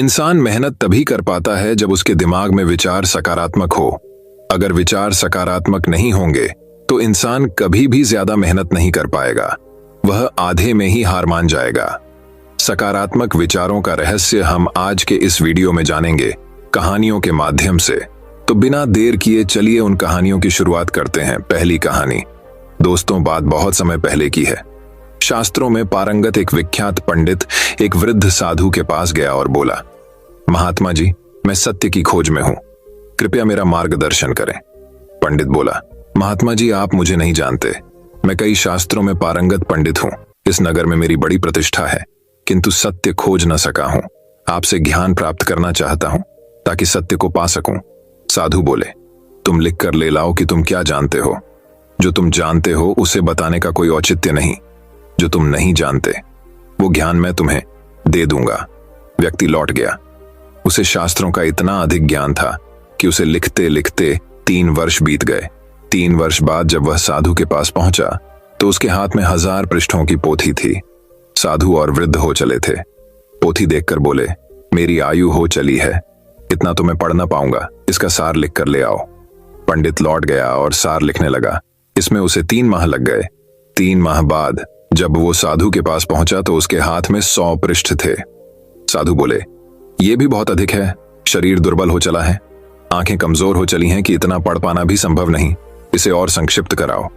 इंसान मेहनत तभी कर पाता है जब उसके दिमाग में विचार सकारात्मक हो। अगर विचार सकारात्मक नहीं होंगे तो इंसान कभी भी ज्यादा मेहनत नहीं कर पाएगा, वह आधे में ही हार मान जाएगा। सकारात्मक विचारों का रहस्य हम आज के इस वीडियो में जानेंगे, कहानियों के माध्यम से। तो बिना देर किए चलिए उन कहानियों की शुरुआत करते हैं। पहली कहानी दोस्तों बात बहुत समय पहले की है। शास्त्रों में पारंगत एक विख्यात पंडित एक वृद्ध साधु के पास गया और बोला, महात्मा जी, मैं सत्य की खोज में हूं, कृपया मेरा मार्गदर्शन करें। पंडित बोला, महात्मा जी, आप मुझे नहीं जानते, मैं कई शास्त्रों में पारंगत पंडित हूं। इस नगर में मेरी बड़ी प्रतिष्ठा है, किंतु सत्य खोज न सका हूं। आपसे ज्ञान प्राप्त करना चाहता हूं ताकि सत्य को पा सकूं। साधु बोले, तुम लिख कर ले लाओ कि तुम क्या जानते हो। जो तुम जानते हो उसे बताने का कोई औचित्य नहीं। जो तुम नहीं जानते वो ज्ञान मैं तुम्हें दे दूंगा। व्यक्ति लौट गया। उसे शास्त्रों का इतना अधिक ज्ञान था कि उसे लिखते लिखते 3 वर्ष बीत गए। 3 वर्ष बाद जब वह साधु के पास पहुंचा तो उसके हाथ में 1000 पृष्ठों की पोथी थी। साधु और वृद्ध हो चले थे। पोथी देखकर बोले, मेरी आयु हो चली है, इतना तो मैं पढ़ ना पाऊंगा, इसका सार लिख कर ले आओ। पंडित लौट गया और सार लिखने लगा। इसमें उसे 3 माह लग गए। 3 माह बाद जब वो साधु के पास पहुंचा तो उसके हाथ में 100 पृष्ठ थे। साधु बोले, यह भी बहुत अधिक है, शरीर दुर्बल हो चला है, आंखें कमजोर हो चली हैं कि इतना पढ़ पाना भी संभव नहीं, इसे और संक्षिप्त कराओ।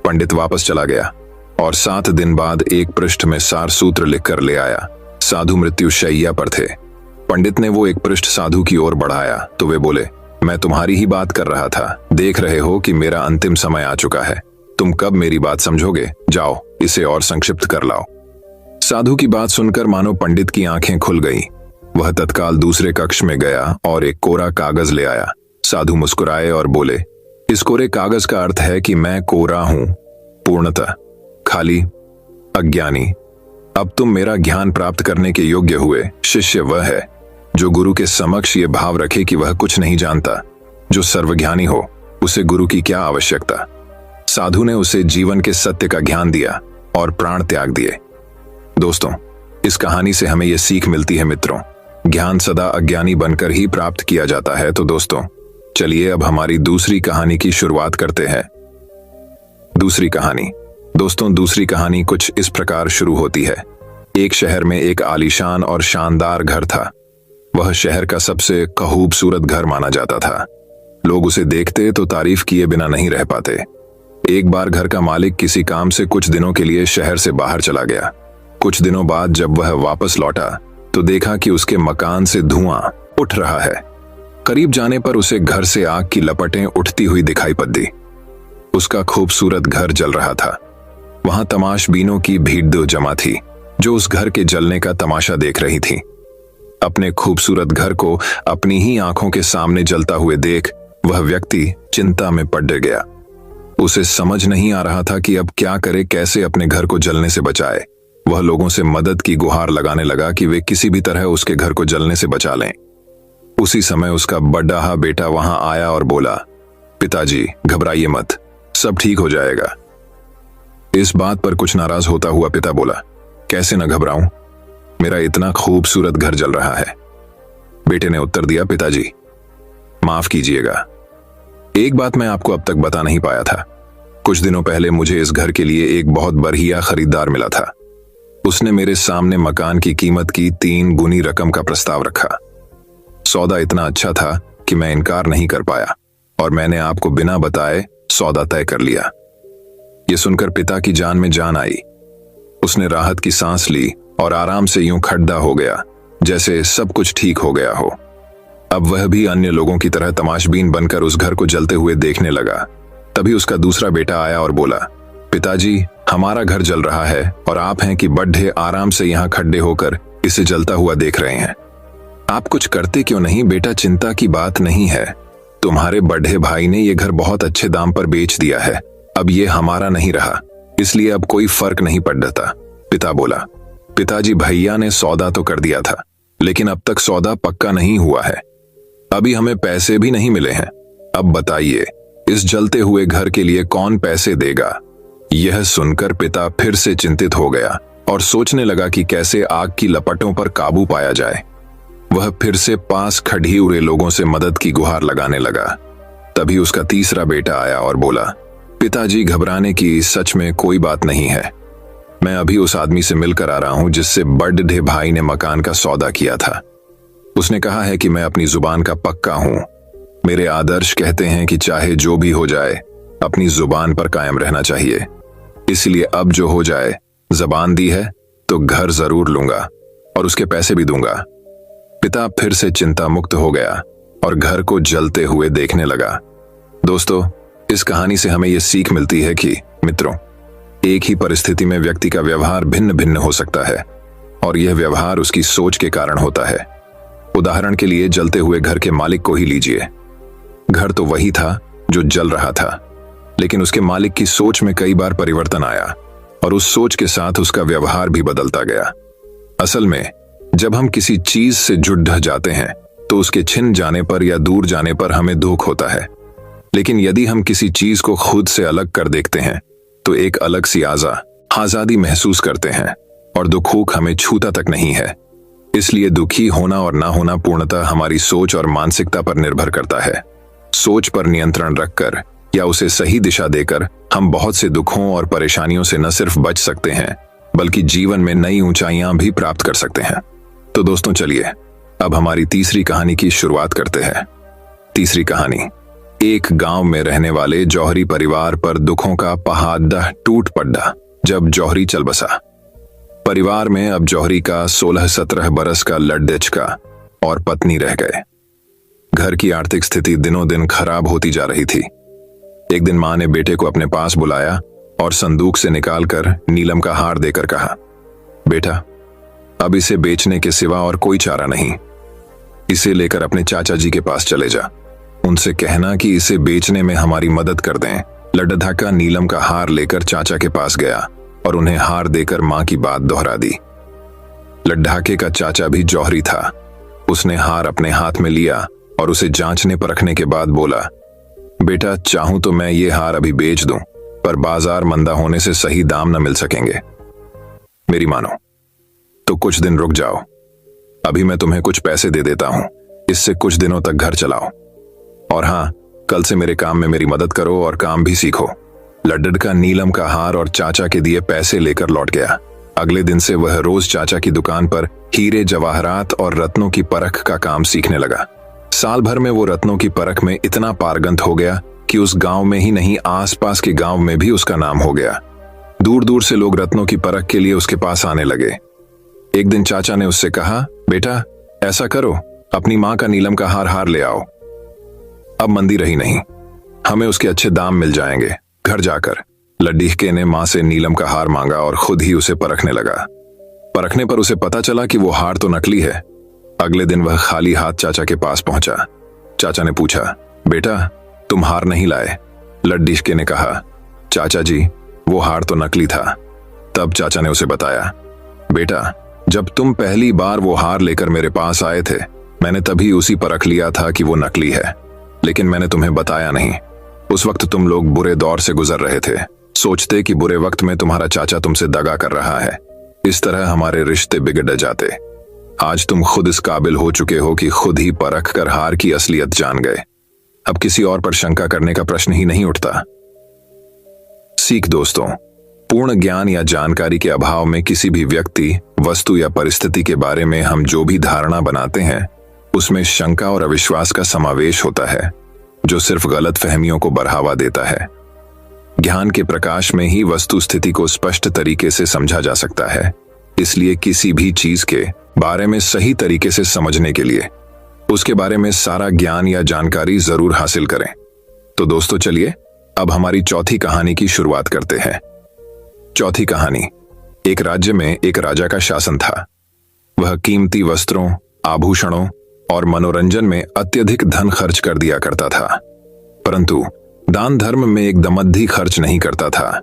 पंडित वापस चला गया और 7 दिन बाद एक पृष्ठ में सार सूत्र लिखकर ले आया। साधु मृत्युशैया पर थे। पंडित ने वो एक पृष्ठ साधु की ओर बढ़ाया तो वे बोले, मैं तुम्हारी ही बात कर रहा था, देख रहे हो कि मेरा अंतिम समय आ चुका है, तुम कब मेरी बात समझोगे, जाओ इसे और संक्षिप्त कर लाओ। साधु की बात सुनकर मानो पंडित की आंखें खुल गईं। वह तत्काल दूसरे कक्ष में गया और एक कोरा कागज ले आया। साधु मुस्कुराए और बोले, इस कोरे कागज का अर्थ है कि मैं कोरा हूं, पूर्णतः खाली, अज्ञानी। अब तुम मेरा ज्ञान प्राप्त करने के योग्य हुए। शिष्य वह है जो गुरु के समक्ष ये भाव रखे कि वह कुछ नहीं जानता। जो सर्वज्ञानी हो उसे गुरु की क्या आवश्यकता। साधु ने उसे जीवन के सत्य का ज्ञान दिया और प्राण त्याग दिए। दोस्तों, इस कहानी से हमें यह सीख मिलती है मित्रों, ज्ञान सदा अज्ञानी बनकर ही प्राप्त किया जाता है। तो दोस्तों चलिए अब हमारी दूसरी कहानी की शुरुआत करते हैं। दूसरी कहानी दोस्तों, दूसरी कहानी कुछ इस प्रकार शुरू होती है। एक शहर में एक आलीशान और शानदार घर था। वह शहर का सबसे खूबसूरत घर माना जाता था। लोग उसे देखते तो तारीफ किए बिना नहीं रह पाते। एक बार घर का मालिक किसी काम से कुछ दिनों के लिए शहर से बाहर चला गया। कुछ दिनों बाद जब वह वापस लौटा तो देखा कि उसके मकान से धुआं उठ रहा है। करीब जाने पर उसे घर से आग की लपटें उठती हुई दिखाई पड़ी। उसका खूबसूरत घर जल रहा था। वहां तमाशबीनों की भीड़ जमा थी जो उस घर के जलने का तमाशा देख रही थी। अपने खूबसूरत घर को अपनी ही आंखों के सामने जलता हुए देख वह व्यक्ति चिंता में पड़ गया। उसे समझ नहीं आ रहा था कि अब क्या करे, कैसे अपने घर को जलने से बचाए। वह लोगों से मदद की गुहार लगाने लगा कि वे किसी भी तरह उसके घर को जलने से बचा लें। उसी समय उसका बड़ा बेटा वहां आया और बोला, पिताजी घबराइए मत, सब ठीक हो जाएगा। इस बात पर कुछ नाराज होता हुआ पिता बोला, कैसे न घबराऊं, मेरा इतना खूबसूरत घर जल रहा है। बेटे ने उत्तर दिया, पिताजी माफ कीजिएगा, एक बात मैं आपको अब तक बता नहीं पाया था। कुछ दिनों पहले मुझे इस घर के लिए एक बहुत बढ़िया खरीदार मिला था। उसने मेरे सामने मकान की कीमत की 3 गुनी रकम का प्रस्ताव रखा। सौदा इतना अच्छा था कि मैं इनकार नहीं कर पाया और मैंने आपको बिना बताए सौदा तय कर लिया। यह सुनकर पिता की जान में जान आई। उसने राहत की सांस ली और आराम से यूं खड्डा हो गया जैसे सब कुछ ठीक हो गया हो। अब वह भी अन्य लोगों की तरह तमाशबीन बनकर उस घर को जलते हुए देखने लगा। तभी उसका दूसरा बेटा आया और बोला, पिताजी हमारा घर जल रहा है और आप हैं कि बड्ढे आराम से यहाँ खड्डे होकर इसे जलता हुआ देख रहे हैं। आप कुछ करते क्यों नहीं बेटा, चिंता की बात नहीं है। तुम्हारे बड्ढे भाई ने यह घर बहुत अच्छे दाम पर बेच दिया है, अब ये हमारा नहीं रहा, इसलिए अब कोई फर्क नहीं पड़ता। पिता बोला, पिताजी भैया ने सौदा तो कर दिया था लेकिन अब तक सौदा पक्का नहीं हुआ है, अभी हमें पैसे भी नहीं मिले हैं। अब बताइए इस जलते हुए घर के लिए कौन पैसे देगा। यह सुनकर पिता फिर से चिंतित हो गया और सोचने लगा कि कैसे आग की लपटों पर काबू पाया जाए। वह फिर से पास खड़े हुए लोगों से मदद की गुहार लगाने लगा। तभी उसका तीसरा बेटा आया और बोला, पिताजी घबराने की सच में कोई बात नहीं है। मैं अभी उस आदमी से मिलकर आ रहा हूं जिससे बड़े भाई ने मकान का सौदा किया था। उसने कहा है कि मैं अपनी जुबान का पक्का हूं। मेरे आदर्श कहते हैं कि चाहे जो भी हो जाए अपनी जुबान पर कायम रहना चाहिए। इसलिए अब जो हो जाए, जबान दी है तो घर जरूर लूंगा और उसके पैसे भी दूंगा। पिता फिर से चिंता मुक्त हो गया और घर को जलते हुए देखने लगा। दोस्तों, इस कहानी से हमें यह सीख मिलती है कि मित्रों, एक ही परिस्थिति में व्यक्ति का व्यवहार भिन्न भिन्न हो सकता है और यह व्यवहार उसकी सोच के कारण होता है। उदाहरण के लिए जलते हुए घर के मालिक को ही लीजिए। घर तो वही था जो जल रहा था, लेकिन उसके मालिक की सोच में कई बार परिवर्तन आया और उस सोच के साथ उसका व्यवहार भी बदलता गया। असल में जब हम किसी चीज से जुड़ जाते हैं तो उसके छिन जाने पर या दूर जाने पर हमें दुख होता है, लेकिन यदि हम किसी चीज को खुद से अलग कर देखते हैं तो एक अलग सी आजादी महसूस करते हैं और दुख हमें छूता तक नहीं है। इसलिए दुखी होना और ना होना पूर्णतः हमारी सोच और मानसिकता पर निर्भर करता है। सोच पर नियंत्रण रखकर या उसे सही दिशा देकर हम बहुत से दुखों और परेशानियों से न सिर्फ बच सकते हैं बल्कि जीवन में नई ऊंचाइयां भी प्राप्त कर सकते हैं। तो दोस्तों, चलिए अब हमारी तीसरी कहानी की शुरुआत करते हैं। तीसरी कहानी, एक गांव में रहने वाले जौहरी परिवार पर दुखों का पहाड़ टूट पड़ा जब जौहरी चल बसा। परिवार में अब जौहरी का 16-17 बरस का लड़का और पत्नी रह गए। घर की आर्थिक स्थिति दिनों दिन खराब होती जा रही थी। एक दिन मां ने बेटे को अपने पास बुलाया और संदूक से निकालकर नीलम का हार देकर कहा, बेटा, अब इसे बेचने के सिवा और कोई चारा नहीं। इसे लेकर अपने चाचा जी के पास चले जा। उनसे कहना कि इसे बेचने में हमारी मदद कर दें। लड़का नीलम का हार लेकर चाचा के पास गया और उन्हें हार देकर मां की बात दोहरा दी। लड्ढाके का चाचा भी जौहरी था। उसने हार अपने हाथ में लिया और उसे जांचने परखने के बाद बोला, बेटा, चाहूं तो मैं ये हार अभी बेच दूं, पर बाजार मंदा होने से सही दाम न मिल सकेंगे। मेरी मानो तो कुछ दिन रुक जाओ। अभी मैं तुम्हें कुछ पैसे दे देता हूं, इससे कुछ दिनों तक घर चलाओ। और हां, कल से मेरे काम में मेरी मदद करो और काम भी सीखो। लड्ढा नीलम का हार और चाचा के दिए पैसे लेकर लौट गया। अगले दिन से वह रोज चाचा की दुकान पर हीरे जवाहरात और रत्नों की परख का काम सीखने लगा। साल भर में वो रत्नों की परख में इतना पारंगत हो गया कि उस गांव में ही नहीं, आसपास के गांव में भी उसका नाम हो गया। दूर दूर से लोग रत्नों की परख के लिए उसके पास आने लगे। एक दिन चाचा ने उससे कहा, बेटा, ऐसा करो, अपनी मां का नीलम का हार ले आओ। अब मंदी रही नहीं, हमें उसके अच्छे दाम मिल जाएंगे। घर जाकर लड्ढीके ने मां से नीलम का हार मांगा और खुद ही उसे परखने लगा। परखने पर उसे पता चला कि वो हार तो नकली है। अगले दिन वह खाली हाथ चाचा के पास पहुंचा। चाचा ने पूछा, बेटा, तुम हार नहीं लाए? लड्ढीके ने कहा, चाचा जी, वो हार तो नकली था। तब चाचा ने उसे बताया, बेटा, जब तुम पहली बार वो हार लेकर मेरे पास आए थे, मैंने तभी उसी परख लिया था कि वो नकली है, लेकिन मैंने तुम्हें बताया नहीं। उस वक्त तुम लोग बुरे दौर से गुजर रहे थे, सोचते कि बुरे वक्त में तुम्हारा चाचा तुमसे दगा कर रहा है। इस तरह हमारे रिश्ते बिगड़ जाते। आज तुम खुद इस काबिल हो चुके हो कि खुद ही परख कर हार की असलियत जान गए। अब किसी और पर शंका करने का प्रश्न ही नहीं उठता। सीख दोस्तों, पूर्ण ज्ञान या जानकारी के अभाव में किसी भी व्यक्ति, वस्तु या परिस्थिति के बारे में हम जो भी धारणा बनाते हैं उसमें शंका और अविश्वास का समावेश होता है, जो सिर्फ गलत फहमियों को बढ़ावा देता है। ज्ञान के प्रकाश में ही वस्तु स्थिति को स्पष्ट तरीके से समझा जा सकता है। इसलिए किसी भी चीज के बारे में सही तरीके से समझने के लिए उसके बारे में सारा ज्ञान या जानकारी जरूर हासिल करें। तो दोस्तों, चलिए अब हमारी चौथी कहानी की शुरुआत करते हैं। चौथी कहानी, एक राज्य में एक राजा का शासन था। वह कीमती वस्त्रों, आभूषणों और मनोरंजन में अत्यधिक धन खर्च कर दिया करता था, परंतु दान धर्म में एक दमद्दी खर्च नहीं करता था।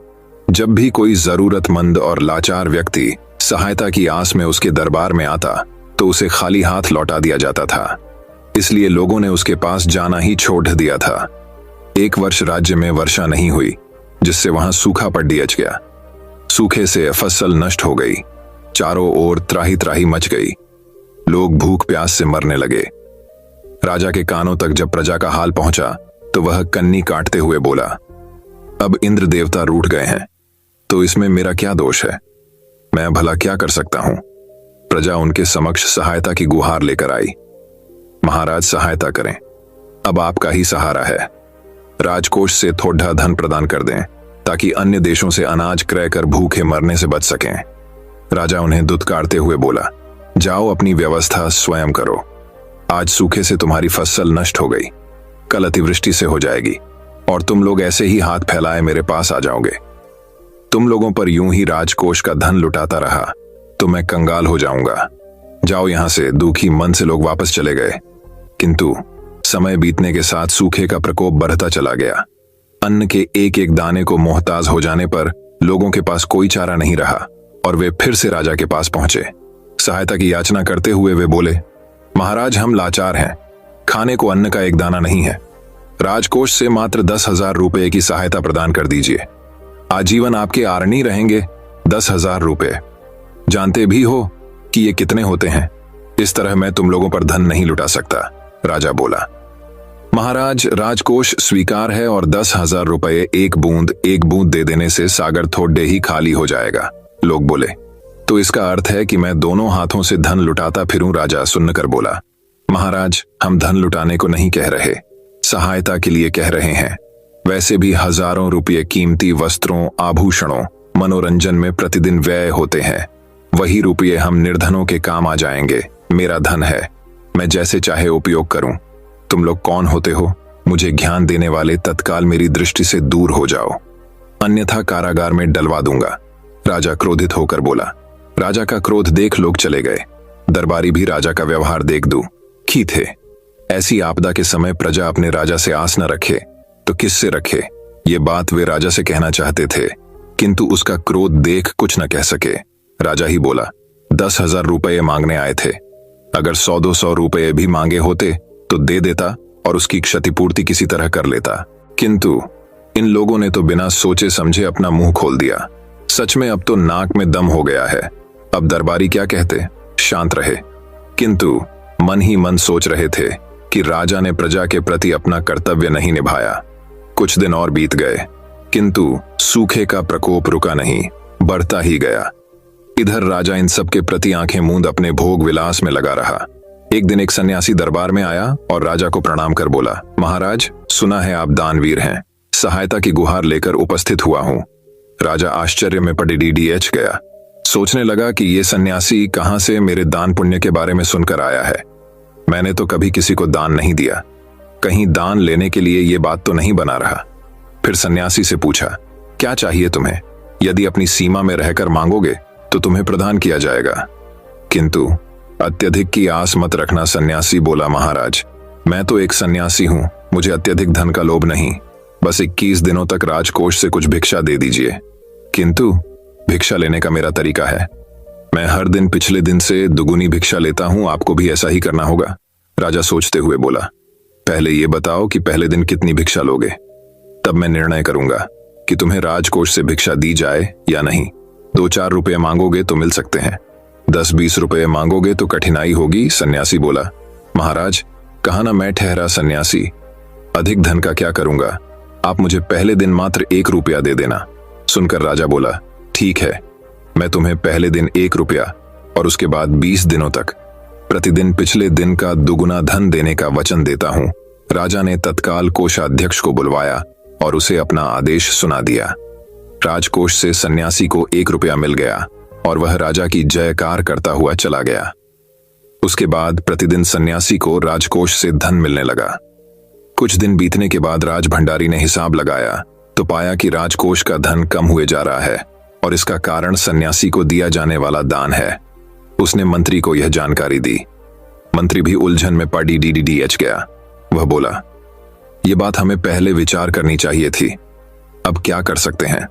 जब भी कोई जरूरतमंद और लाचार व्यक्ति सहायता की आस में उसके दरबार में आता तो उसे खाली हाथ लौटा दिया जाता था। इसलिए लोगों ने उसके पास जाना ही छोड़ दिया था। एक वर्ष राज्य में वर्षा नहीं हुई, जिससे वहां सूखा पड़ गया। सूखे से फसल नष्ट हो गई। चारों ओर त्राही त्राही मच गई। लोग भूख प्यास से मरने लगे। राजा के कानों तक जब प्रजा का हाल पहुंचा तो वह कन्नी काटते हुए बोला, अब इंद्र देवता रूठ गए हैं तो इसमें मेरा क्या दोष है? मैं भला क्या कर सकता हूं? प्रजा उनके समक्ष सहायता की गुहार लेकर आई। महाराज सहायता करें, अब आपका ही सहारा है। राजकोष से थोड़ा धन प्रदान कर दें ताकि अन्य देशों से अनाज क्रय कर भूखे मरने से बच सकें। राजा उन्हें दुत्कारते हुए बोला, जाओ अपनी व्यवस्था स्वयं करो। आज सूखे से तुम्हारी फसल नष्ट हो गई, कल अतिवृष्टि से हो जाएगी और तुम लोग ऐसे ही हाथ फैलाए मेरे पास आ जाओगे। तुम लोगों पर यूं ही राजकोष का धन लुटाता रहा तो मैं कंगाल हो जाऊंगा। जाओ यहां से। दुखी मन से लोग वापस चले गए, किंतु समय बीतने के साथ सूखे का प्रकोप बढ़ता चला गया। अन्न के एक एक दाने को मोहताज हो जाने पर लोगों के पास कोई चारा नहीं रहा और वे फिर से राजा के पास पहुंचे। सहायता की याचना करते हुए वे बोले, महाराज हम लाचार हैं, खाने को अन्न का एक दाना नहीं है। राजकोष से मात्र 10,000 रुपए की सहायता प्रदान कर दीजिए। आजीवन आपके आरणी रहेंगे। 10,000 रुपए जानते भी हो कि ये कितने होते हैं। इस तरह मैं तुम लोगों पर धन नहीं लुटा सकता। राजा बोला, महाराज राजकोष स्वीकार है और 10,000 रुपए एक बूंद दे देने से सागर थोड़े ही खाली हो जाएगा। लोग बोले, तो इसका अर्थ है कि मैं दोनों हाथों से धन लुटाता फिरूं? राजा सुनकर बोला, महाराज हम धन लुटाने को नहीं कह रहे, सहायता के लिए कह रहे हैं। वैसे भी हजारों रुपये कीमती वस्त्रों, आभूषणों, मनोरंजन में प्रतिदिन व्यय होते हैं। वही रुपये हम निर्धनों के काम आ जाएंगे। मेरा धन है, मैं जैसे चाहे उपयोग करूं। तुम लोग कौन होते हो? मुझे ज्ञान देने वाले तत्काल मेरी दृष्टि से दूर हो जाओ, अन्यथा कारागार में डलवा दूंगा। राजा क्रोधित होकर बोला। राजा का क्रोध देख लोग चले गए। दरबारी भी राजा का व्यवहार देख दुखी थे। ऐसी आपदा के समय प्रजा अपने राजा से आस न रखे तो किससे रखे? ये बात वे राजा से कहना चाहते थे, किंतु उसका क्रोध देख कुछ न कह सके। राजा ही बोला, 10,000 रुपये मांगने आए थे। अगर 100-200 रुपये भी मांगे होते तो दे देता और उसकी क्षतिपूर्ति किसी तरह कर लेता, किंतु इन लोगों ने तो बिना सोचे समझे अपना मुंह खोल दिया। सच में अब तो नाक में दम हो गया है। अब दरबारी क्या कहते, शांत रहे, किंतु मन ही मन सोच रहे थे कि राजा ने प्रजा के प्रति अपना कर्तव्य नहीं निभाया। कुछ दिन और बीत गए, किंतु सूखे का प्रकोप रुका नहीं, बढ़ता ही गया। इधर राजा इन सब के प्रति आंखें मूंद अपने भोग विलास में लगा रहा। एक दिन एक सन्यासी दरबार में आया और राजा को प्रणाम कर बोला, महाराज सुना है आप दानवीर हैं, सहायता की गुहार लेकर उपस्थित हुआ हूं। राजा आश्चर्य में पड़े डीडीएच गया। सोचने लगा कि ये सन्यासी कहां से मेरे दान पुण्य के बारे में सुनकर आया है। मैंने तो कभी किसी को दान नहीं दिया, कहीं दान लेने के लिए ये बात तो नहीं बना रहा। फिर सन्यासी से पूछा, क्या चाहिए तुम्हें? यदि अपनी सीमा में रहकर मांगोगे तो तुम्हें प्रदान किया जाएगा, किंतु अत्यधिक की आस मत रखना। सन्यासी बोला, महाराज मैं तो एक सन्यासी हूं, मुझे अत्यधिक धन का लोभ नहीं। बस 21 दिनों तक राजकोष से कुछ भिक्षा दे दीजिए। किंतु भिक्षा लेने का मेरा तरीका है, मैं हर दिन पिछले दिन से दुगुनी भिक्षा लेता हूं, आपको भी ऐसा ही करना होगा। राजा सोचते हुए बोला, पहले ये बताओ कि पहले दिन कितनी भिक्षा लोगे, तब मैं निर्णय करूंगा कि तुम्हें राजकोष से भिक्षा दी जाए या नहीं। 2-4 रुपये मांगोगे तो मिल सकते हैं, 10-20 रुपये मांगोगे तो कठिनाई होगी। सन्यासी बोला, महाराज कहा ना मैं ठहरा सन्यासी, अधिक धन का क्या करूंगा, आप मुझे पहले दिन मात्र 1 रुपया दे देना। सुनकर राजा बोला, ठीक है, मैं तुम्हें पहले दिन 1 रुपया और उसके बाद 20 दिनों तक प्रतिदिन पिछले दिन का दुगुना धन देने का वचन देता हूं। राजा ने तत्काल कोषाध्यक्ष को बुलवाया और उसे अपना आदेश सुना दिया। राजकोष से सन्यासी को 1 रुपया मिल गया और वह राजा की जयकार करता हुआ चला गया। उसके बाद प्रतिदिन सन्यासी को राजकोष से धन मिलने लगा। कुछ दिन बीतने के बाद राज भंडारी ने हिसाब लगाया तो पाया कि राजकोष का धन कम हुए जा रहा है और इसका कारण सन्यासी को दिया जाने वाला दान है। उसने मंत्री को यह जानकारी दी। मंत्री भी उलझन में पड़ डीडीएच गया। वह बोला, यह बात हमें पहले विचार करनी चाहिए थी। अब क्या कर सकते हैं,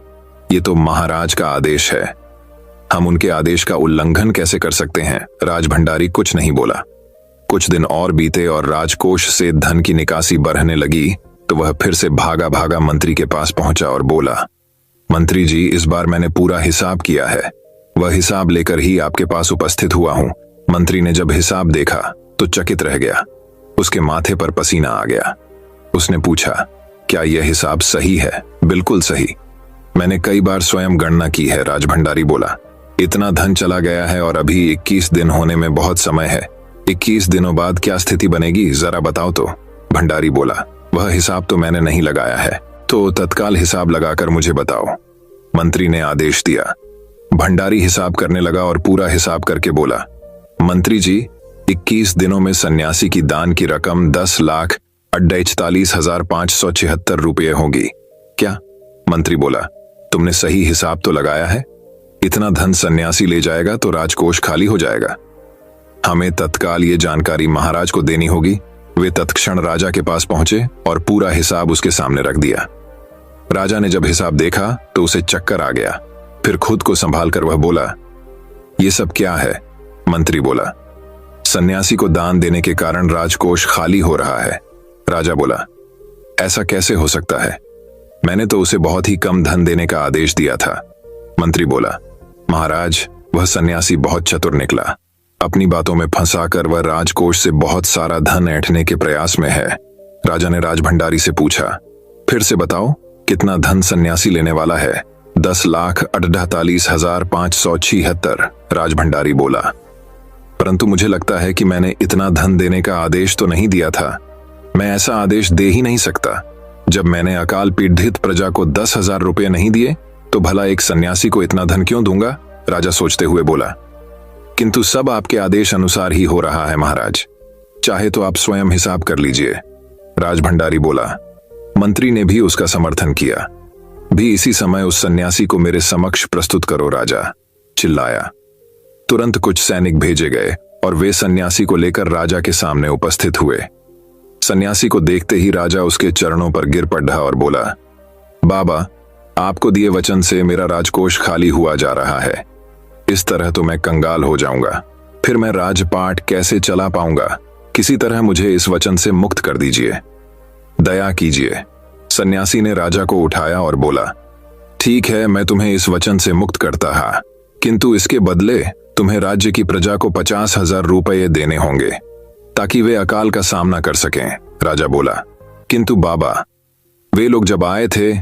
ये तो महाराज का आदेश है, हम उनके आदेश का उल्लंघन कैसे कर सकते हैं। राज भंडारी कुछ नहीं बोला। कुछ दिन और बीते और राजकोष से धन की निकासी बढ़ने लगी तो वह फिर से भागा भागा मंत्री के पास पहुंचा और बोला, मंत्री जी इस बार मैंने पूरा हिसाब किया है, वह हिसाब लेकर ही आपके पास उपस्थित हुआ हूं। मंत्री ने जब हिसाब देखा तो चकित रह गया। उसके माथे पर पसीना आ गया। उसने पूछा, क्या यह हिसाब सही है? बिल्कुल सही। मैंने कई बार स्वयं गणना की है, राजभंडारी बोला। इतना धन चला गया है और अभी 21 दिन होने में बहुत समय है। 21 दिनों बाद क्या स्थिति बनेगी, जरा बताओ तो। भंडारी बोला, वह हिसाब तो मैंने नहीं लगाया है, तो तत्काल हिसाब लगाकर मुझे बताओ। मंत्री ने आदेश दिया। भंडारी हिसाब करने लगा और पूरा हिसाब करके बोला, मंत्री जी, 21 दिनों में सन्यासी की दान की रकम 10,48,576 रुपये होगी। क्या? मंत्री बोला, तुमने सही हिसाब तो लगाया है? इतना धन सन्यासी ले जाएगा तो राजकोष खाली हो जाएगा। हमें तत्काल ये जानकारी महाराज को देनी होगी। वे तत्क्षण राजा के पास पहुंचे और पूरा हिसाब उसके सामने रख दिया। राजा ने जब हिसाब देखा तो उसे चक्कर आ गया। फिर खुद को संभाल कर वह बोला, ये सब क्या है? मंत्री बोला, सन्यासी को दान देने के कारण राजकोष खाली हो रहा है। राजा बोला, ऐसा कैसे हो सकता है? मैंने तो उसे बहुत ही कम धन देने का आदेश दिया था। मंत्री बोला, महाराज, वह सन्यासी बहुत चतुर निकला। अपनी बातों में फंसाकर वह राजकोष से बहुत सारा धन ऐंठने के प्रयास में है। राजा ने राजभंडारी से पूछा, फिर से बताओ, कितना धन सन्यासी लेने वाला है? 10,48,576। राजभंडारी बोला, परंतु मुझे लगता है कि मैंने इतना धन देने का आदेश तो नहीं दिया था। मैं ऐसा आदेश दे ही नहीं सकता। जब मैंने अकाल पीड़ित प्रजा को 10,000 रुपये नहीं दिए तो भला एक सन्यासी को इतना धन क्यों दूंगा? राजा सोचते हुए बोला, किंतु सब आपके आदेश अनुसार ही हो रहा है महाराज। चाहे तो आप स्वयं हिसाब कर लीजिए। राजभंडारी बोला। मंत्री ने भी उसका समर्थन किया। भी इसी समय उस सन्यासी को मेरे समक्ष प्रस्तुत करो, राजा चिल्लाया। तुरंत कुछ सैनिक भेजे गए और वे सन्यासी को लेकर राजा के सामने उपस्थित हुए। सन्यासी को देखते ही राजा उसके चरणों पर गिर पड़ा और बोला, बाबा, आपको दिए वचन से मेरा राजकोष खाली हुआ जा रहा है। इस तरह तो मैं कंगाल हो जाऊंगा। फिर मैं राजपाट कैसे चला पाऊंगा? किसी तरह मुझे इस वचन से मुक्त कर दीजिए, दया कीजिए। सन्यासी ने राजा को उठाया और बोला, ठीक है, मैं तुम्हें इस वचन से मुक्त करता हा, किंतु इसके बदले तुम्हें राज्य की प्रजा को 50,000 रुपये देने होंगे ताकि वे अकाल का सामना कर सकें। राजा बोला, किंतु बाबा, वे लोग जब आए थे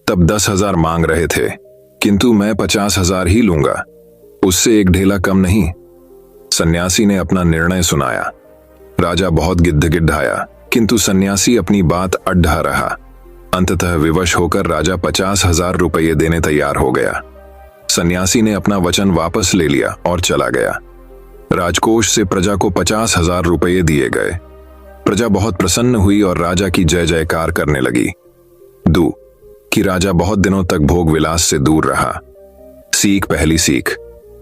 तब 10,000 मांग रहे थे, किंतु मैं 50,000 ही लूंगा, उससे एक ढेला कम नहीं। सन्यासी ने अपना निर्णय सुनाया। राजा बहुत गिड़गिड़ाया, किंतु सन्यासी अपनी बात अड्ढा रहा। अंततः विवश होकर राजा 50,000 रुपये देने तैयार हो गया। सन्यासी ने अपना वचन वापस ले लिया और चला गया। राजकोष से प्रजा को 50,000 रुपये दिए गए। प्रजा बहुत प्रसन्न हुई और राजा की जय जयकार करने लगी। दू कि राजा बहुत दिनों तक भोग विलास से दूर रहा। सीख, पहली सीख,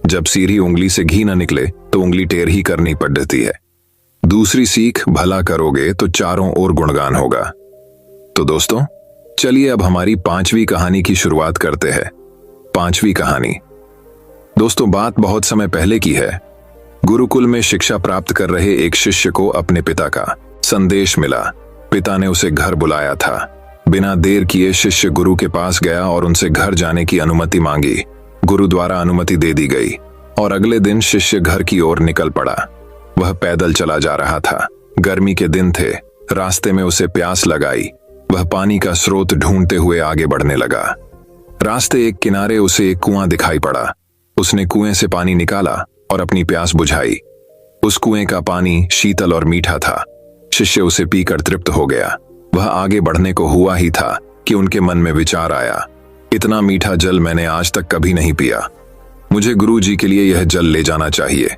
जब सीधी उंगली से घी न निकले तो उंगली टेढ़ी ही करनी पड़ती है। दूसरी सीख, भला करोगे तो चारों ओर गुणगान होगा। तो दोस्तों, चलिए अब हमारी 5वीं कहानी की शुरुआत करते हैं। 5वीं कहानी। दोस्तों, बात बहुत समय पहले की है। गुरुकुल में शिक्षा प्राप्त कर रहे एक शिष्य को अपने पिता का संदेश मिला। पिता ने उसे घर बुलाया था। बिना देर किए शिष्य गुरु के पास गया और उनसे घर जाने की अनुमति मांगी। गुरु द्वारा अनुमति दे दी गई और अगले दिन शिष्य घर की ओर निकल पड़ा। वह पैदल चला जा रहा था। गर्मी के दिन थे। रास्ते में उसे प्यास लगाई। वह पानी का स्रोत ढूंढते हुए आगे बढ़ने लगा। रास्ते एक किनारे उसे एक कुआं दिखाई पड़ा। उसने कुएं से पानी निकाला और अपनी प्यास बुझाई। उस कुएं का पानी शीतल और मीठा था। शिष्य उसे पीकर तृप्त हो गया। वह आगे बढ़ने को हुआ ही था कि उनके मन में विचार आया, इतना मीठा जल मैंने आज तक कभी नहीं पिया। मुझे गुरु जी के लिए यह जल ले जाना चाहिए।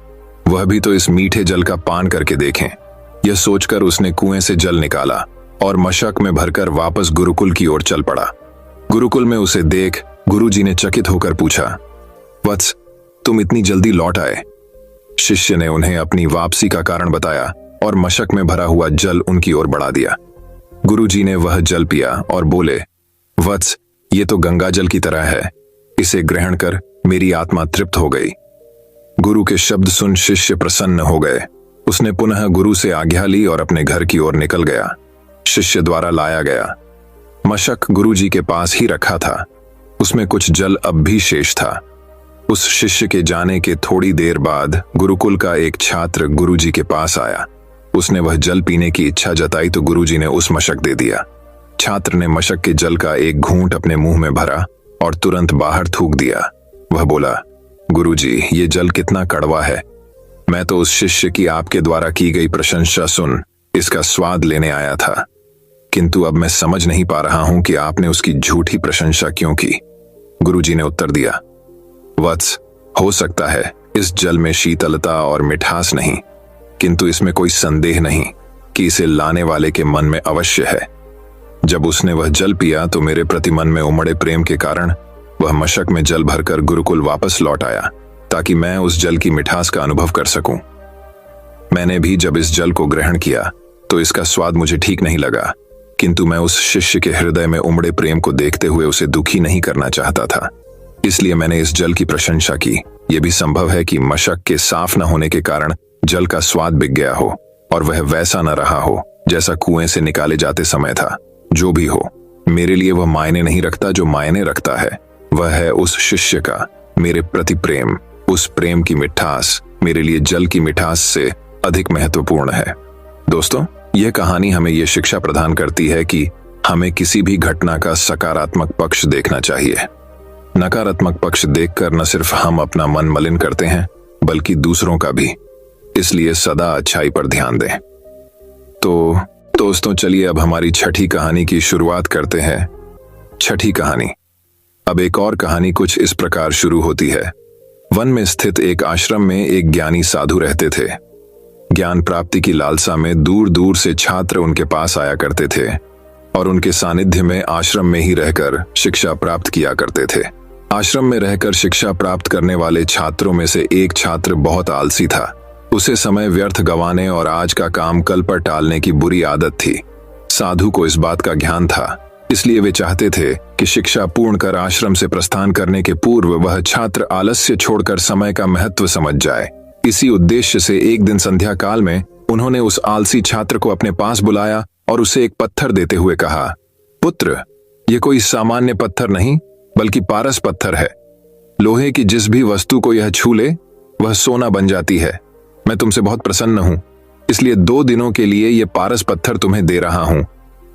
वह भी तो इस मीठे जल का पान करके देखें। यह सोचकर उसने कुएं से जल निकाला और मशक में भरकर वापस गुरुकुल की ओर चल पड़ा। गुरुकुल में उसे देख गुरुजी ने चकित होकर पूछा, वत्स, तुम इतनी जल्दी लौट आए? शिष्य ने उन्हें अपनी वापसी का कारण बताया और मशक में भरा हुआ जल उनकी ओर बढ़ा दिया। गुरुजी ने वह जल पिया और बोले, वत्स, ये तो गंगा जल की तरह है। इसे ग्रहण कर मेरी आत्मा तृप्त हो गई। गुरु के शब्द सुन शिष्य प्रसन्न हो गए। उसने पुनः गुरु से आज्ञा ली और अपने घर की ओर निकल गया। शिष्य द्वारा लाया गया मशक गुरुजी के पास ही रखा था। उसमें कुछ जल अब भी शेष था। उस शिष्य के जाने के थोड़ी देर बाद गुरुकुल का एक छात्र गुरुजी के पास आया। उसने वह जल पीने की इच्छा जताई तो गुरुजी ने उस मशक दे दिया। छात्र ने मशक के जल का एक घूंट अपने मुंह में भरा और तुरंत बाहर थूक दिया। वह बोला, गुरुजी, ये जल कितना कड़वा है। मैं तो उस शिष्य की आपके द्वारा की गई प्रशंसा सुन इसका स्वाद लेने आया था, किंतु अब मैं समझ नहीं पा रहा हूं कि आपने उसकी झूठी प्रशंसा क्यों की। गुरुजी ने उत्तर दिया, वत्स, हो सकता है इस जल में शीतलता और मिठास नहीं, किंतु इसमें कोई संदेह नहीं कि इसे लाने वाले के मन में अवश्य है। जब उसने वह जल पिया तो मेरे प्रति मन में उमड़े प्रेम के कारण वह मशक में जल भरकर गुरुकुल वापस लौट आया ताकि मैं उस जल की मिठास का अनुभव कर सकूं। मैंने भी जब इस जल को ग्रहण किया तो इसका स्वाद मुझे ठीक नहीं लगा, किंतु मैं उस शिष्य के हृदय में उमड़े प्रेम को देखते हुए उसे दुखी नहीं करना चाहता था, इसलिए मैंने इस जल की प्रशंसा की। यह भी संभव है कि मशक के साफ न होने के कारण जल का स्वाद बिक गया हो और वह वैसा न रहा हो जैसा कुएं से निकाले जाते समय था। जो भी हो, मेरे लिए वह मायने नहीं रखता। जो मायने रखता है वह है उस शिष्य का मेरे प्रति प्रेम। उस प्रेम की मिठास मेरे लिए जल की मिठास से अधिक महत्वपूर्ण है। दोस्तों, यह कहानी हमें यह शिक्षा प्रदान करती है कि हमें किसी भी घटना का सकारात्मक पक्ष देखना चाहिए। नकारात्मक पक्ष देखकर न सिर्फ हम अपना मन मलिन करते हैं बल्कि दूसरों का भी। इसलिए सदा अच्छाई पर ध्यान दें। तो दोस्तों, चलिए अब हमारी छठी कहानी की शुरुआत करते हैं। छठी कहानी। अब एक और कहानी कुछ इस प्रकार शुरू होती है। वन में स्थित एक आश्रम में एक ज्ञानी साधु रहते थे। ज्ञान प्राप्ति की लालसा में दूर दूर से छात्र उनके पास आया करते थे और उनके सानिध्य में आश्रम में ही रहकर शिक्षा प्राप्त किया करते थे। आश्रम में रहकर शिक्षा प्राप्त करने वाले छात्रों में से एक छात्र बहुत आलसी था। उसे समय व्यर्थ गंवाने और आज का काम कल पर टालने की बुरी आदत थी। साधु को इस बात का ज्ञान था, इसलिए वे चाहते थे कि शिक्षा पूर्ण कर आश्रम से प्रस्थान करने के पूर्व वह छात्र आलस्य छोड़कर समय का महत्व समझ जाए। इसी उद्देश्य से एक दिन संध्या काल में उन्होंने उस आलसी छात्र को अपने पास बुलाया और उसे एक पत्थर देते हुए कहा, पुत्र, यह कोई सामान्य पत्थर नहीं बल्कि पारस पत्थर है। लोहे की जिस भी वस्तु को यह छू ले वह सोना बन जाती है। मैं तुमसे बहुत प्रसन्न हूं, इसलिए 2 दिनों के लिए यह पारस पत्थर तुम्हें दे रहा हूं।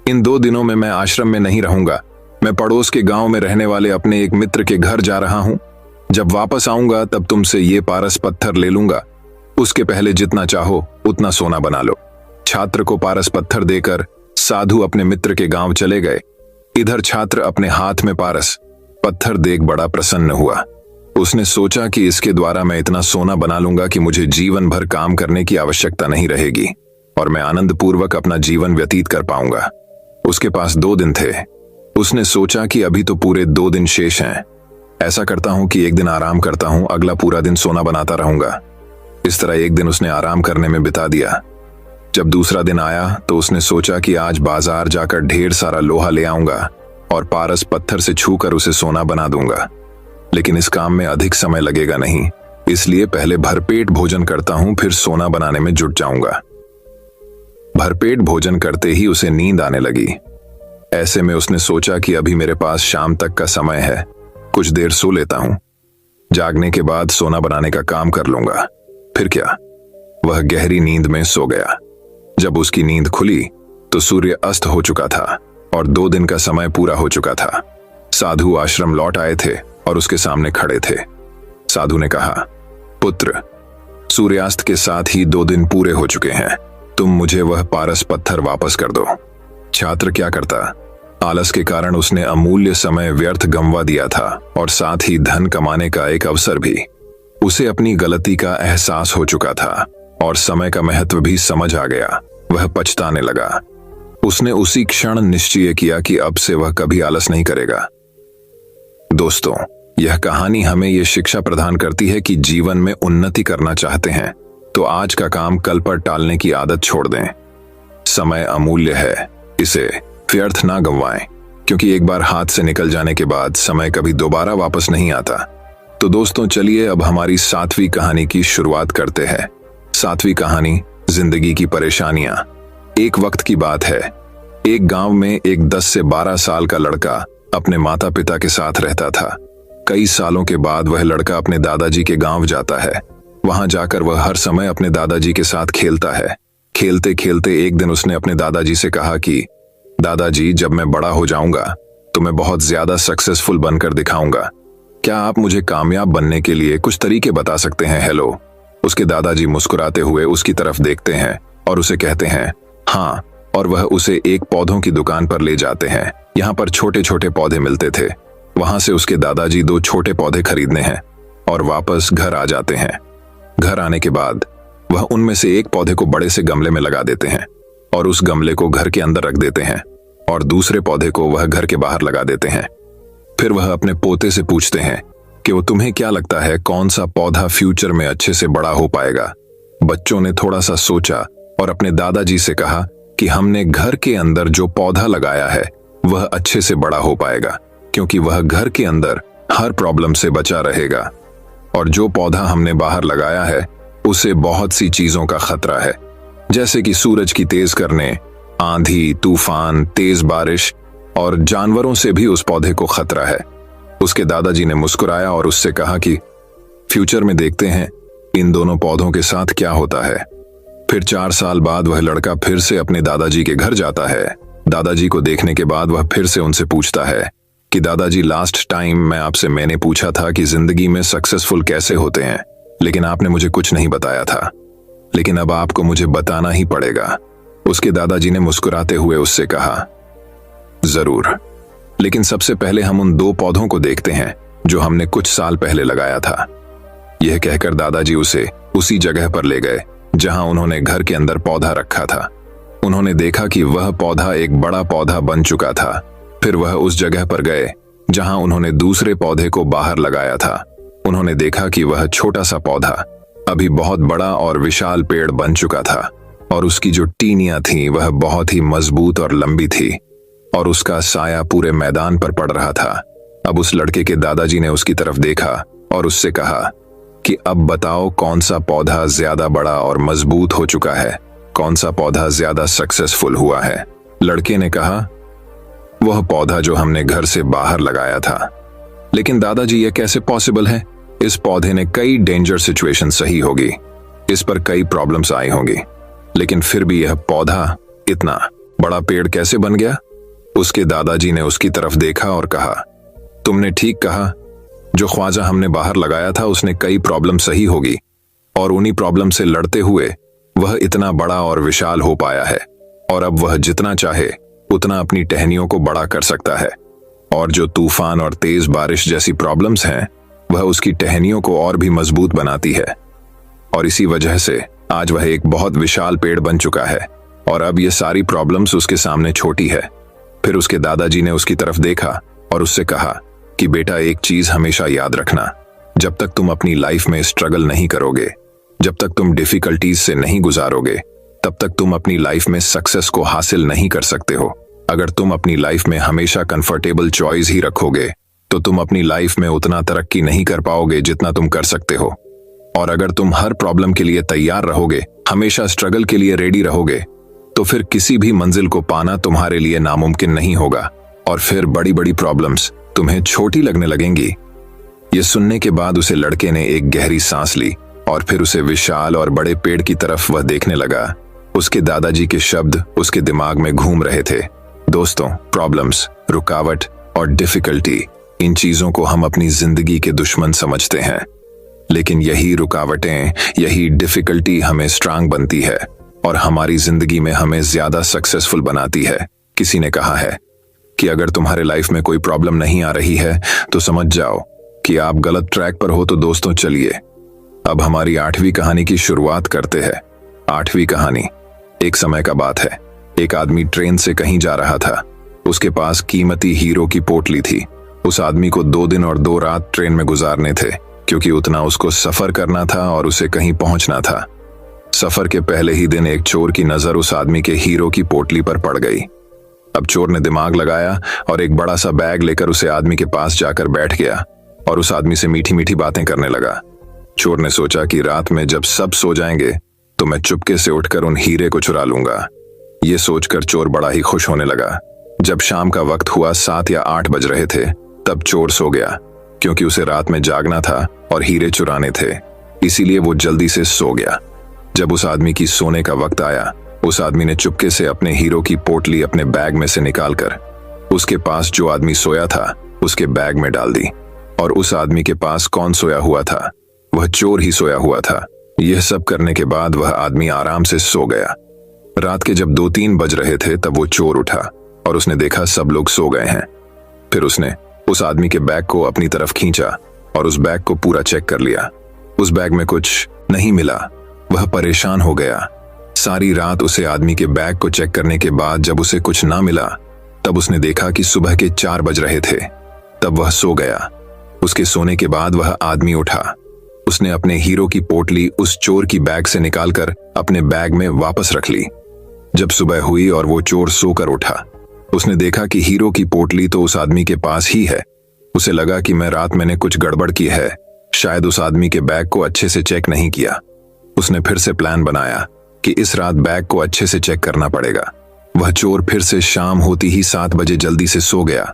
इन 2 दिनों में मैं आश्रम में नहीं रहूंगा। मैं पड़ोस के गांव में रहने वाले अपने एक मित्र के घर जा रहा हूं। जब वापस आऊंगा तब तुमसे ये पारस पत्थर ले लूंगा। उसके पहले जितना चाहो उतना सोना बना लो। छात्र को पारस पत्थर देकर साधु अपने मित्र के गांव चले गए। इधर छात्र अपने हाथ में पारस पत्थर देख बड़ा प्रसन्न हुआ। उसने सोचा कि इसके द्वारा मैं इतना सोना बना लूंगा कि मुझे जीवन भर काम करने की आवश्यकता नहीं रहेगी और मैं आनंद पूर्वक अपना जीवन व्यतीत कर पाऊंगा। उसके पास 2 दिन थे। उसने सोचा कि अभी तो पूरे 2 दिन शेष हैं। ऐसा करता हूं कि एक दिन आराम करता हूं, अगला पूरा दिन सोना बनाता रहूंगा। इस तरह एक दिन उसने आराम करने में बिता दिया। जब दूसरा दिन आया तो उसने सोचा कि आज बाजार जाकर ढेर सारा लोहा ले आऊंगा और पारस पत्थर से छूकर उसे सोना बना दूंगा। लेकिन इस काम में अधिक समय लगेगा नहीं, इसलिए पहले भरपेट भोजन करता हूं, फिर सोना बनाने में जुट जाऊंगा। भरपेट भोजन करते ही उसे नींद आने लगी। ऐसे में उसने सोचा कि अभी मेरे पास शाम तक का समय है, कुछ देर सो लेता हूं। जागने के बाद सोना बनाने का काम कर लूंगा। फिर क्या, वह गहरी नींद में सो गया। जब उसकी नींद खुली तो सूर्य अस्त हो चुका था और 2 दिन का समय पूरा हो चुका था। साधु आश्रम लौट आए थे और उसके सामने खड़े थे। साधु ने कहा, पुत्र, सूर्यास्त के साथ ही 2 दिन पूरे हो चुके हैं। तुम मुझे वह पारस पत्थर वापस कर दो। छात्र क्या करता? आलस के कारण उसने अमूल्य समय व्यर्थ गंवा दिया था और साथ ही धन कमाने का एक अवसर भी। उसे अपनी गलती का एहसास हो चुका था और समय का महत्व भी समझ आ गया। वह पछताने लगा। उसने उसी क्षण निश्चय किया कि अब से वह कभी आलस नहीं करेगा। दोस्तों, यह कहानी हमें यह शिक्षा प्रदान करती है कि जीवन में उन्नति करना चाहते हैं तो आज का काम कल पर टालने की आदत छोड़ दें। समय अमूल्य है, इसे व्यर्थ ना गंवाएं, क्योंकि एक बार हाथ से निकल जाने के बाद समय कभी दोबारा वापस नहीं आता। तो दोस्तों, चलिए अब हमारी 7वीं कहानी की शुरुआत करते हैं। 7वीं कहानी, जिंदगी की परेशानियां। एक वक्त की बात है, एक गांव में एक 10 से 12 साल का लड़का अपने माता पिता के साथ रहता था। कई सालों के बाद वह लड़का अपने दादाजी के गांव जाता है। वहां जाकर वह हर समय अपने दादाजी के साथ खेलता है। खेलते खेलते एक दिन उसने अपने दादाजी से कहा कि दादाजी, जब मैं बड़ा हो जाऊंगा तो मैं बहुत ज्यादा सक्सेसफुल बनकर दिखाऊंगा। क्या आप मुझे कामयाब बनने के लिए कुछ तरीके बता सकते हैं? हेलो। उसके दादाजी मुस्कुराते हुए उसकी तरफ देखते हैं और उसे कहते हैं हाँ, और वह उसे एक पौधों की दुकान पर ले जाते हैं। यहाँ पर छोटे छोटे पौधे मिलते थे। वहां से उसके दादाजी 2 छोटे पौधे खरीदने हैं और वापस घर आ जाते हैं। घर आने के बाद वह उनमें से एक पौधे को बड़े से गमले में लगा देते हैं और उस गमले को घर के अंदर रख देते हैं और दूसरे पौधे को वह घर के बाहर लगा देते हैं। फिर वह अपने पोते से पूछते हैं कि वो तुम्हें क्या लगता है कौन सा पौधा फ्यूचर में अच्छे से बड़ा हो पाएगा। बच्चों ने थोड़ा सा सोचा और अपने दादाजी से कहा कि हमने घर के अंदर जो पौधा लगाया है वह अच्छे से बड़ा हो पाएगा, क्योंकि वह घर के अंदर हर प्रॉब्लम से बचा रहेगा, और जो पौधा हमने बाहर लगाया है उसे बहुत सी चीजों का खतरा है, जैसे कि सूरज की तेज करने, आंधी, तूफान, तेज बारिश और जानवरों से भी उस पौधे को खतरा है। उसके दादाजी ने मुस्कुराया और उससे कहा कि फ्यूचर में देखते हैं इन दोनों पौधों के साथ क्या होता है। फिर 4 साल बाद वह लड़का फिर से अपने दादाजी के घर जाता है। दादाजी को देखने के बाद वह फिर से उनसे पूछता है कि दादाजी, लास्ट टाइम मैंने पूछा था कि जिंदगी में सक्सेसफुल कैसे होते हैं, लेकिन आपने मुझे कुछ नहीं बताया था, लेकिन अब आपको मुझे बताना ही पड़ेगा। उसके दादाजी ने मुस्कुराते हुए उससे कहा जरूर, लेकिन सबसे पहले हम उन 2 पौधों को देखते हैं जो हमने कुछ साल पहले लगाया था। यह कहकर दादाजी उसे उसी जगह पर ले गए जहां उन्होंने घर के अंदर पौधा रखा था। उन्होंने देखा कि वह पौधा एक बड़ा पौधा बन चुका था। फिर वह उस जगह पर गए जहां उन्होंने दूसरे पौधे को बाहर लगाया था। उन्होंने देखा कि वह छोटा सा पौधा अभी बहुत बड़ा और विशाल पेड़ बन चुका था, और उसकी जो टहनियां थीं वह बहुत ही मजबूत और लंबी थी, और उसका साया पूरे मैदान पर पड़ रहा था। अब उस लड़के के दादाजी ने उसकी तरफ देखा और उससे कहा कि अब बताओ कौन सा पौधा ज्यादा बड़ा और मजबूत हो चुका है, कौन सा पौधा ज्यादा सक्सेसफुल हुआ है। लड़के ने कहा वह पौधा जो हमने घर से बाहर लगाया था। लेकिन दादाजी, यह कैसे पॉसिबल है? इस पौधे ने कई डेंजर सिचुएशन सही होगी, इस पर कई प्रॉब्लम्स आई होंगी, लेकिन फिर भी यह पौधा इतना बड़ा पेड़ कैसे बन गया? उसके दादाजी ने उसकी तरफ देखा और कहा तुमने ठीक कहा, जो ख्वाजा हमने बाहर लगाया था उसने कई प्रॉब्लम सही होगी, और उन्हीं प्रॉब्लम से लड़ते हुए वह इतना बड़ा और विशाल हो पाया है, और अब वह जितना चाहे उतना अपनी टहनियों को बड़ा कर सकता है, और जो तूफान और तेज बारिश जैसी प्रॉब्लम्स हैं वह उसकी टहनियों को और भी मजबूत बनाती है, और इसी वजह से आज वह एक बहुत विशाल पेड़ बन चुका है, और अब ये सारी प्रॉब्लम्स उसके सामने छोटी है। फिर उसके दादाजी ने उसकी तरफ देखा और उससे कहा कि बेटा, एक चीज हमेशा याद रखना, जब तक तुम अपनी लाइफ में स्ट्रगल नहीं करोगे, जब तक तुम डिफिकल्टीज से नहीं गुजारोगे, तब तक तुम अपनी लाइफ में सक्सेस को हासिल नहीं कर सकते हो। अगर तुम अपनी लाइफ में हमेशा कंफर्टेबल चॉइस ही रखोगे तो तुम अपनी लाइफ में उतना तरक्की नहीं कर पाओगे जितना तुम कर सकते हो। और अगर तुम हर प्रॉब्लम के लिए तैयार रहोगे, हमेशा स्ट्रगल के लिए रेडी रहोगे, तो फिर किसी भी मंजिल को पाना तुम्हारे लिए नामुमकिन नहीं होगा, और फिर बड़ी बड़ी प्रॉब्लम्स तुम्हें छोटी लगने लगेंगी। ये सुनने के बाद उसे लड़के ने एक गहरी सांस ली और फिर उसे विशाल और बड़े पेड़ की तरफ वह देखने लगा। उसके दादाजी के शब्द उसके दिमाग में घूम रहे थे। दोस्तों, प्रॉब्लम्स, रुकावट और डिफिकल्टी, इन चीजों को हम अपनी जिंदगी के दुश्मन समझते हैं, लेकिन यही रुकावटें, यही डिफिकल्टी हमें स्ट्रांग बनती है और हमारी जिंदगी में हमें ज्यादा सक्सेसफुल बनाती है। किसी ने कहा है कि अगर तुम्हारे लाइफ में कोई प्रॉब्लम नहीं आ रही है तो समझ जाओ कि आप गलत ट्रैक पर हो। तो दोस्तों, चलिए अब हमारी 8वीं कहानी की शुरुआत करते हैं। 8वीं कहानी। एक समय का बात है, एक आदमी ट्रेन से कहीं जा रहा था। उसके पास कीमती हीरो की पोटली थी। उस आदमी को 2 दिन और 2 रात ट्रेन में गुजारने थे, क्योंकि उतना उसको सफर करना था और उसे कहीं पहुंचना था। सफर के पहले ही दिन एक चोर की नजर उस आदमी के हीरो की पोटली पर पड़ गई। अब चोर ने दिमाग लगाया और एक बड़ा सा बैग लेकर उसे आदमी के पास जाकर बैठ गया और उस आदमी से मीठी मीठी बातें करने लगा। चोर ने सोचा कि रात में जब सब सो जाएंगे तो मैं चुपके से उठकर उन हीरे को चुरा लूंगा। ये सोचकर चोर बड़ा ही खुश होने लगा। जब शाम का वक्त हुआ, 7 या 8 बज रहे थे, तब चोर सो गया। क्योंकि उसे रात में जागना था और हीरे चुराने थे, इसीलिए वो जल्दी से सो गया। जब उस आदमी की सोने का वक्त आया, उस आदमी ने चुपके से अपने हीरो की पोटली अपने बैग में से निकालकर उसके पास जो आदमी सोया था उसके बैग में डाल दी। और उस आदमी के पास कौन सोया हुआ था? वह चोर ही सोया हुआ था। यह सब करने के बाद वह आदमी आराम से सो गया। रात के जब 2-3 बज रहे थे तब वो चोर उठा और उसने देखा सब लोग सो गए हैं। फिर उसने उस आदमी के बैग को अपनी तरफ खींचा और उस बैग को पूरा चेक कर लिया। उस बैग में कुछ नहीं मिला। वह परेशान हो गया। सारी रात उसे आदमी के बैग को चेक करने के बाद जब उसे कुछ ना मिला तब उसने देखा कि सुबह के 4 बज रहे थे। तब वह सो गया। उसके सोने के बाद वह आदमी उठा। उसने अपने हीरो की पोटली उस चोर की बैग से निकालकर अपने बैग में वापस रख ली। जब सुबह हुई और वो चोर सोकर उठा, उसने देखा कि हीरो की पोटली तो उस आदमी के पास ही है। उसे लगा कि मैं रात मैंने कुछ गड़बड़ की है, शायद उस आदमी के बैग को अच्छे से चेक नहीं किया। उसने फिर से प्लान बनाया कि इस रात बैग को अच्छे से चेक करना पड़ेगा। वह चोर फिर से शाम होती ही 7 बजे जल्दी से सो गया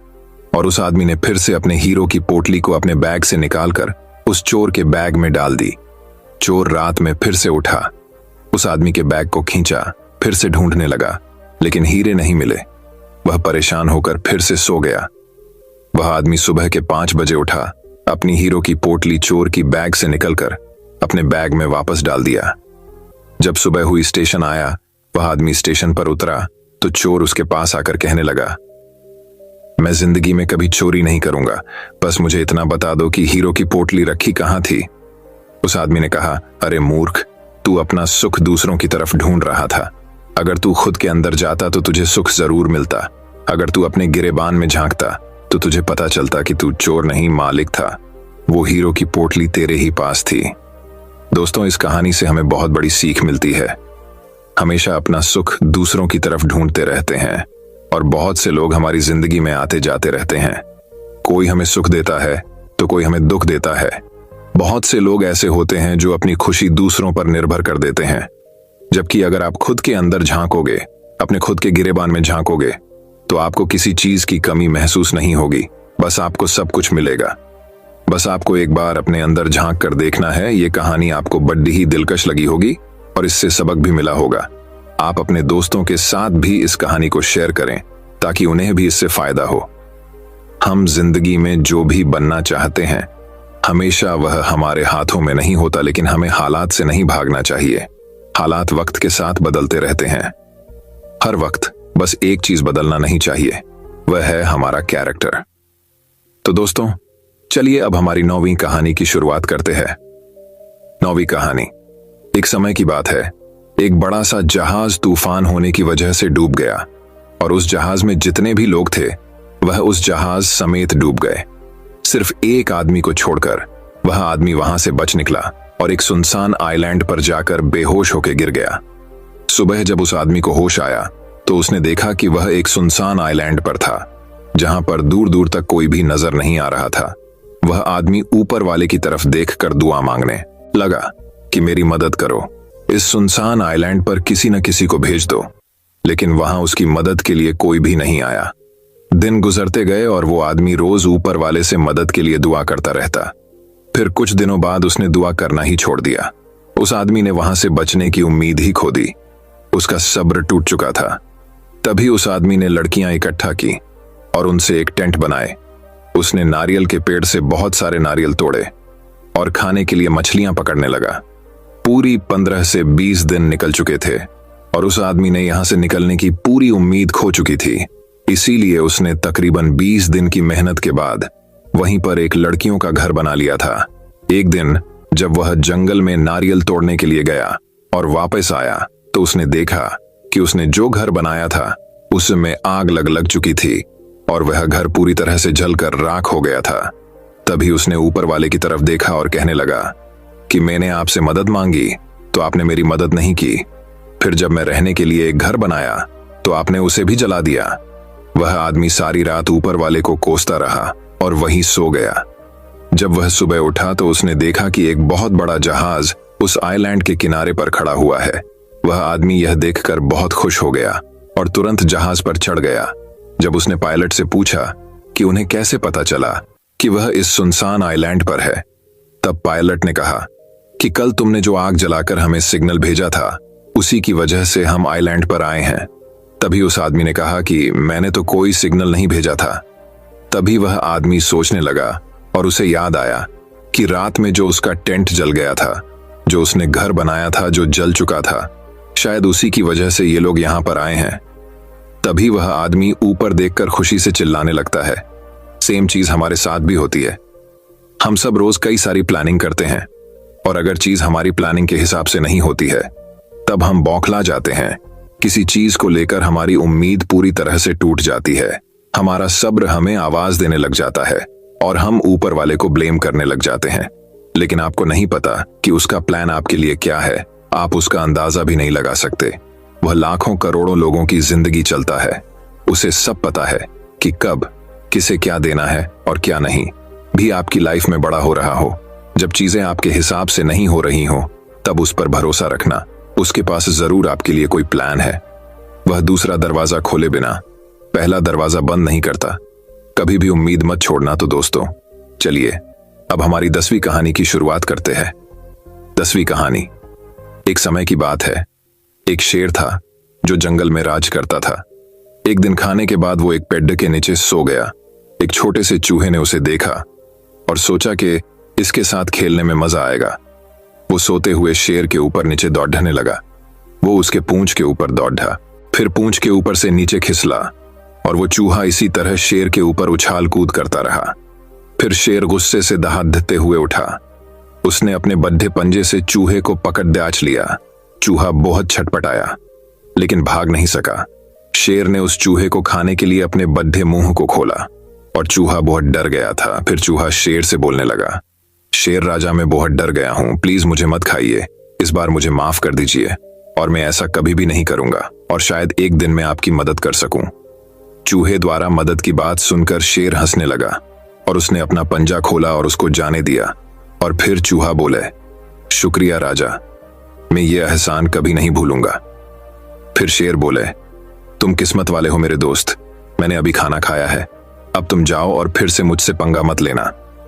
और उस आदमी ने फिर से अपने हीरो की पोटली को अपने बैग से निकालकर उस चोर के बैग में डाल दी। चोर रात में फिर से उठा, उस आदमी के बैग को खींचा, फिर से ढूंढने लगा, लेकिन हीरे नहीं मिले। वह परेशान होकर फिर से सो गया। वह आदमी सुबह के 5 बजे उठा, अपनी हीरो की पोटली चोर की बैग से निकलकर अपने बैग में वापस डाल दिया। जब सुबह हुई, स्टेशन आया। वह आदमी स्टेशन पर उतरा तो चोर उसके पास आकर कहने लगा, मैं जिंदगी में कभी चोरी नहीं करूंगा, बस मुझे इतना बता दो कि हीरो की पोटली रखी कहां थी। उस आदमी ने कहा, अरे मूर्ख, तू अपना सुख दूसरों की तरफ ढूंढ रहा था। अगर तू खुद के अंदर जाता तो तुझे सुख जरूर मिलता। अगर तू अपने गिरेबान में झांकता तो तुझे पता चलता कि तू चोर नहीं मालिक था। वो हीरो की पोटली तेरे ही पास थी। दोस्तों, इस कहानी से हमें बहुत बड़ी सीख मिलती है। हमेशा अपना सुख दूसरों की तरफ ढूंढते रहते हैं और बहुत से लोग हमारी जिंदगी में आते जाते रहते हैं। कोई हमें सुख देता है तो कोई हमें दुख देता है। बहुत से लोग ऐसे होते हैं जो अपनी खुशी दूसरों पर निर्भर कर देते हैं, जबकि अगर आप खुद के अंदर झांकोगे, अपने खुद के गिरेबान में झांकोगे, तो आपको किसी चीज की कमी महसूस नहीं होगी। बस आपको सब कुछ मिलेगा। बस आपको एक बार अपने अंदर झांक कर देखना है। ये कहानी आपको बड़ी ही दिलकश लगी होगी और इससे सबक भी मिला होगा। आप अपने दोस्तों के साथ भी इस कहानी को शेयर करें ताकि उन्हें भी इससे फायदा हो। हम जिंदगी में जो भी बनना चाहते हैं, हमेशा वह हमारे हाथों में नहीं होता, लेकिन हमें हालात से नहीं भागना चाहिए। हालात वक्त के साथ बदलते रहते हैं। हर वक्त बस एक चीज बदलना नहीं चाहिए, वह है हमारा कैरेक्टर। तो दोस्तों, चलिए अब हमारी 9वीं कहानी की शुरुआत करते हैं। 9वीं कहानी। एक समय की बात है। एक बड़ा सा जहाज तूफान होने की वजह से डूब गया और उस जहाज में जितने भी लोग थे वह उस जहाज समेत डूब गए। सिर्फ एक आदमी को छोड़कर। वह आदमी वहां से बच निकला और एक सुनसान आइलैंड पर जाकर बेहोश होकर गिर गया। सुबह जब उस आदमी को होश आया तो उसने देखा कि वह एक सुनसान आइलैंड पर था, जहां पर दूर दूर तक कोई भी नजर नहीं आ रहा था। वह आदमी ऊपर वाले की तरफ देखकर दुआ मांगने लगा कि मेरी मदद करो, इस सुनसान आइलैंड पर किसी न किसी को भेज दो। लेकिन वहां उसकी मदद के लिए कोई भी नहीं आया। दिन गुजरते गए और वो आदमी रोज ऊपर वाले से मदद के लिए दुआ करता रहता। फिर कुछ दिनों बाद उसने दुआ करना ही छोड़ दिया। उस आदमी ने वहां से बचने की उम्मीद ही खो दी। उसका सब्र टूट चुका था। तभी उस आदमी ने लड़कियां इकट्ठा की और उनसे एक टेंट बनाए। उसने नारियल के पेड़ से बहुत सारे नारियल तोड़े और खाने के लिए मछलियां पकड़ने लगा। पूरी 15 से 20 दिन निकल चुके थे और उस आदमी ने यहां से निकलने की पूरी उम्मीद खो चुकी थी। इसीलिए उसने तकरीबन 20 दिन की मेहनत के बाद वहीं पर एक लड़कियों का घर बना लिया था। एक दिन जब वह जंगल में नारियल तोड़ने के लिए गया और वापस आया तो उसने देखा कि उसने जो घर बनाया था उसमें आग लग चुकी थी और वह घर पूरी तरह से जलकर राख हो गया था। तभी उसने ऊपर वाले की तरफ देखा और कहने लगा कि मैंने आपसे मदद मांगी तो आपने मेरी मदद नहीं की। फिर जब मैं रहने के लिए एक घर बनाया तो आपने उसे भी जला दिया। वह आदमी सारी रात ऊपर वाले को कोसता रहा और वहीं सो गया। जब वह सुबह उठा तो उसने देखा कि एक बहुत बड़ा जहाज उस आइलैंड के किनारे पर खड़ा हुआ है। वह आदमी यह देखकर बहुत खुश हो गया और तुरंत जहाज पर चढ़ गया। जब उसने पायलट से पूछा कि उन्हें कैसे पता चला कि वह इस सुनसान आइलैंड पर है। तब पायलट ने कहा कि कल तुमने जो आग जलाकर हमें सिग्नल भेजा था, उसी की वजह से हम आइलैंड पर आए हैं। तभी उस आदमी ने कहा कि मैंने तो कोई सिग्नल नहीं भेजा था। तभी वह आदमी सोचने लगा और उसे याद आया कि रात में जो उसका टेंट जल गया था, जो उसने घर बनाया था जो जल चुका था, शायद उसी की वजह से ये लोग यहां पर आए हैं। तभी वह आदमी ऊपर देखकर खुशी से चिल्लाने लगता है। सेम चीज हमारे साथ भी होती है। हम सब रोज कई सारी प्लानिंग करते हैं और अगर चीज हमारी प्लानिंग के हिसाब से नहीं होती है तब हम बौखला जाते हैं। किसी चीज को लेकर हमारी उम्मीद पूरी तरह से टूट जाती है। हमारा सब्र हमें आवाज देने लग जाता है और हम ऊपर वाले को ब्लेम करने लग जाते हैं। लेकिन आपको नहीं पता कि उसका प्लान आपके लिए क्या है। आप उसका अंदाजा भी नहीं लगा सकते। वह लाखों करोड़ों लोगों की जिंदगी चलता है। उसे सब पता है कि कब किसे क्या देना है और क्या नहीं। भी आपकी लाइफ में बड़ा हो रहा हो, जब चीजें आपके हिसाब से नहीं हो रही हो, तब उस पर भरोसा रखना। उसके पास जरूर आपके लिए कोई प्लान है। वह दूसरा दरवाजा खोले बिना पहला दरवाजा बंद नहीं करता। कभी भी उम्मीद मत छोड़ना। तो दोस्तों, चलिए अब हमारी 10वीं कहानी की शुरुआत करते हैं। 10वीं कहानी। एक समय की बात है। एक शेर था जो जंगल में राज करता था। एक दिन खाने के बाद वो एक पेड़ के नीचे सो गया। एक छोटे से चूहे ने उसे देखा और सोचा कि इसके साथ खेलने में मजा आएगा। वो सोते हुए शेर के ऊपर नीचे दौड़ने लगा। वो उसके पूंछ के ऊपर दौड़ा, फिर पूंछ के ऊपर से नीचे खिसला और वो चूहा इसी तरह शेर के ऊपर उछाल कूद करता रहा। फिर शेर गुस्से से दहाड़ते हुए उठा। उसने अपने बड्ढे पंजे से चूहे को पकड़ दाच लिया। चूहा बहुत छटपटाया लेकिन भाग नहीं सका। शेर ने उस चूहे को खाने के लिए अपने बड्ढे मुंह को खोला और चूहा बहुत डर गया था। फिर चूहा शेर से बोलने लगा, शेर राजा, मैं बहुत डर गया हूं, प्लीज मुझे मत खाइए। इस बार मुझे माफ कर दीजिए और मैं ऐसा कभी भी नहीं करूंगा और शायद एक दिन मैं आपकी मदद कर सकूं। चूहे द्वारा मदद की बात सुनकर शेर हंसने लगा और उसने अपना पंजा खोला और उसको जाने दिया। और फिर चूहा बोले, शुक्रिया राजा, मैं ये एहसान कभी नहीं भूलूंगा। फिर शेर बोले, तुम किस्मत वाले हो मेरे दोस्त, मैंने अभी खाना खाया है। अब तुम जाओ और फिर से मुझसे पंगा मत लेना,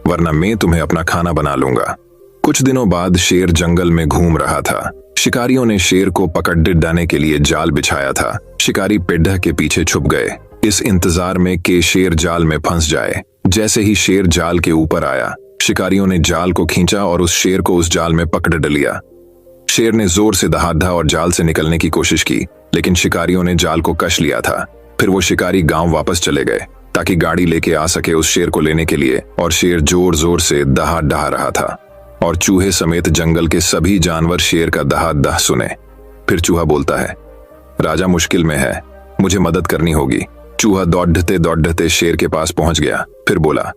वरना मैं तुम्हें अपना खाना बना लूंगा। कुछ दिनों बाद शेर जंगल में घूम रहा था। शिकारियों ने शेर को पकड़ डालने के लिए जाल बिछाया था। शिकारी पेड़ के पीछे छुप गए, इस इंतजार में कि शेर जाल में फंस जाए। जैसे ही शेर जाल के ऊपर आया, शिकारियों ने जाल को खींचा और उस शेर को उस जाल में पकड़ लिया। शेर ने जोर से दहाड़ा और जाल से निकलने की कोशिश की, लेकिन शिकारियों ने जाल को कस लिया था। फिर वो शिकारी गांव वापस चले गए ताकि गाड़ी लेके आ सके उस शेर को लेने के लिए। और शेर जोर जोर से दहा रहा था और चूहे समेत जंगल के सभी जानवर शेर का दहा सुने। फिर चूहा बोलता है, राजा मुश्किल में है, मुझे मदद करनी होगी। चूहा दौड़ते दौड़ते शेर के पास पहुंच गया। फिर बोला,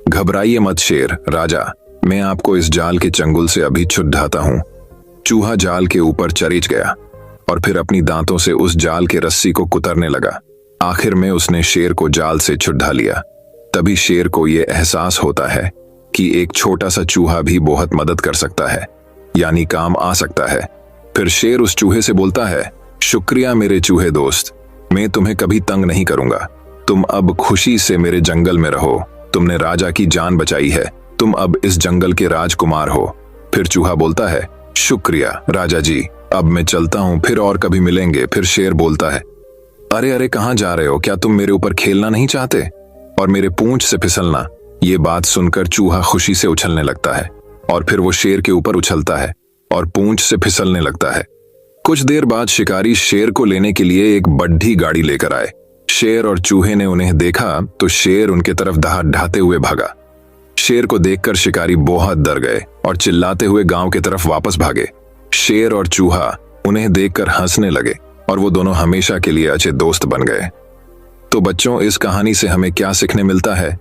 घबराइए मत शेर राजा, मैं आपको इस जाल के चंगुल से अभी छुड़ाता हूं। चूहा जाल के ऊपर चरीच गया और फिर अपनी दांतों से उस जाल के रस्सी को कुतरने लगा। आखिर में उसने शेर को जाल से छुड़ा लिया। तभी शेर को यह एहसास होता है कि एक छोटा सा चूहा भी बहुत मदद कर सकता है, यानी काम आ सकता है। फिर शेर उस चूहे से बोलता है, शुक्रिया मेरे चूहे दोस्त, मैं तुम्हें कभी तंग नहीं करूंगा। तुम अब खुशी से मेरे जंगल में रहो। तुमने राजा की जान बचाई है, तुम अब इस जंगल के राजकुमार हो। फिर चूहा बोलता है, शुक्रिया राजा जी, अब मैं चलता हूं, फिर और कभी मिलेंगे। फिर शेर बोलता है, अरे अरे कहां जा रहे हो? क्या तुम मेरे ऊपर खेलना नहीं चाहते और मेरे पूंछ से फिसलना? ये बात सुनकर चूहा खुशी से उछलने लगता है और फिर वो शेर के ऊपर उछलता है और पूंछ से फिसलने लगता है। कुछ देर बाद शिकारी शेर को लेने के लिए एक बड़ी गाड़ी लेकर आए। शेर और चूहे ने उन्हें देखा तो शेर उनके तरफ दहाड़ते हुए भागा। शेर को देखकर शिकारी बहुत डर गए और चिल्लाते हुए गांव की तरफ वापस भागे। शेर और चूहा उन्हें देखकर हंसने लगे और वो दोनों हमेशा के लिए अच्छे दोस्त बन गए। तो बच्चों, इस कहानी से हमें क्या सीखने मिलता है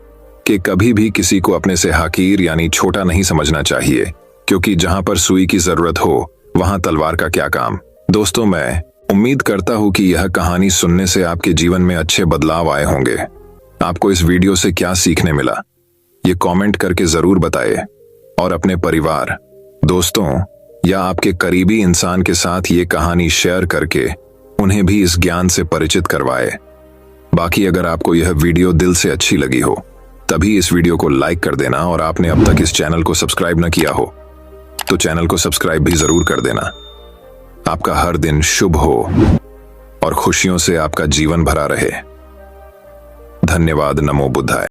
कि कभी भी किसी को अपने से हकीर यानी छोटा नहीं समझना चाहिए, क्योंकि जहां पर सुई की जरूरत हो वहां तलवार का क्या काम। दोस्तों, मैं उम्मीद करता हूं कि यह कहानी सुनने से आपके जीवन में अच्छे बदलाव आए होंगे। आपको इस वीडियो से क्या सीखने मिला, ये कमेंट करके जरूर बताएं और अपने परिवार, दोस्तों या आपके करीबी इंसान के साथ ये कहानी शेयर करके उन्हें भी इस ज्ञान से परिचित करवाएं। बाकी अगर आपको यह वीडियो दिल से अच्छी लगी हो तभी इस वीडियो को लाइक कर देना, और आपने अब तक इस चैनल को सब्सक्राइब न किया हो तो चैनल को सब्सक्राइब भी जरूर कर देना। आपका हर दिन शुभ हो और खुशियों से आपका जीवन भरा रहे। धन्यवाद। नमो बुद्धाय।